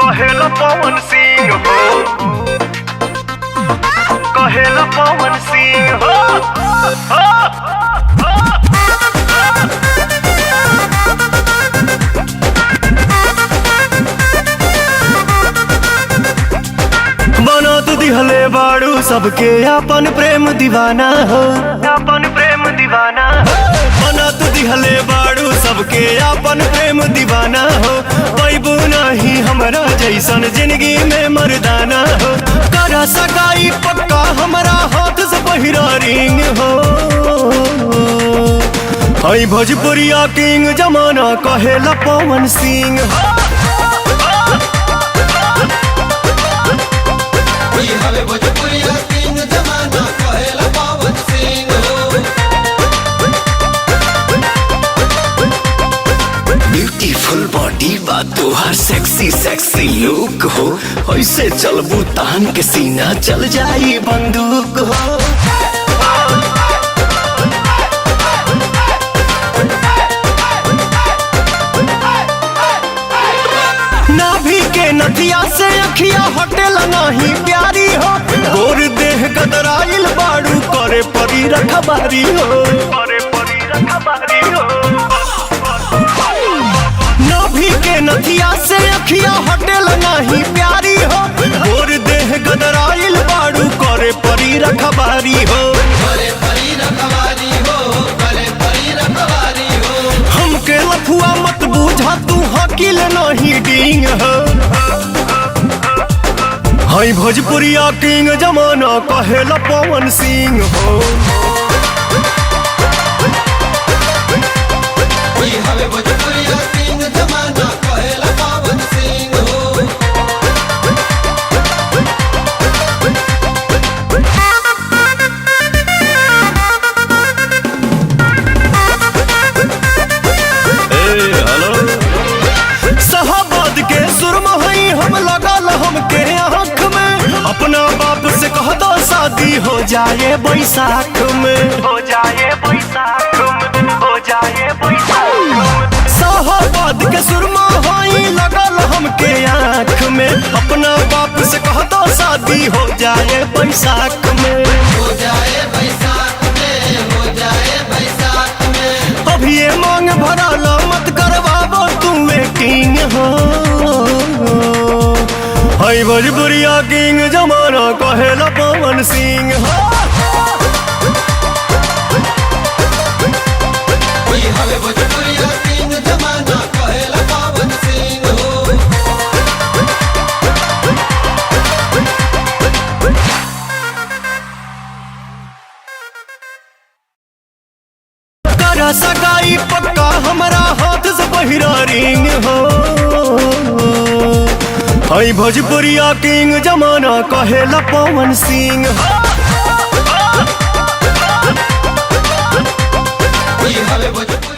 कहेला पवन सिंह हो, कहेला पवन सिंह हो, बना तू दिहले बाड़ू सबके अपन प्रेम दीवाना हो, अपन प्रेम दीवाना हो। बना तू दिहले बाड़ू सबके अपन प्रेम दीवाना हो। पैबू नहीं हमरा जैसन जिंदगी में मर्दाना हो। करा सगाई पक्का हमरा हाथ से पहिरा रिंग हो। हई भोजपुरिया किंग जमाना कहेला पवन सिंह हो। भोजपुरिया किंग जमाना कहेला पवन सिंह हो। ब्यूटीफुल बॉडी बा तोहार सेक्सी सेक्सी लुक हो। ऐसे चलबू तान के सीना चल जाई बंदूक हो। नाभि के नथिया से अखिया हटेला नहीं प्यारी हो। गोर देह गदराइल बाड़ू करे परी रखबारी हो, करे परी रखबारी हो। नाभि के नथिया से अखिया हटेला नहीं प्यारी हो। गोर देह गदराइल बाड़ू करे परी रखबारी हो, करे परी रखवारी हो, करे परी रखवारी हो। हमके लफुआ मत बूझा तू हकील नहीं डींग हो। हई भोजपुरिया किंग जमाना कहेला पवन सिंह हो। भोजपुरिया किंग जमाना कहेला पवन सिंह हो। शाहबाद के सुरमा हई हम लगल हमके आँख में। अपना बाप से कह दो शादी हो जाए बैसाख में, हो जाए बैसाख में, हो जाए बैसाख में। शाहबाद के सुरमा हई लगल हमके आँख में। अपना बाप से कह दो शादी हो जाए बैसाख में, हो जाए बैसाख में, हो जाए बैसाख में। अभी ये मांग भराला मत करवाबो तू वेटिंग हो। हई भोजपुरिया किंग जमाना कहेला पवन सिंह हो। भोजपुरिया किंग जमाना कहेला पवन सिंह हो। करा सगाई पक्का हमरा हाथ से पहिरा रिंग हो। हई भोजपुरिया किंग जमाना कहेला पवन सिंह हो। भोजपुरिया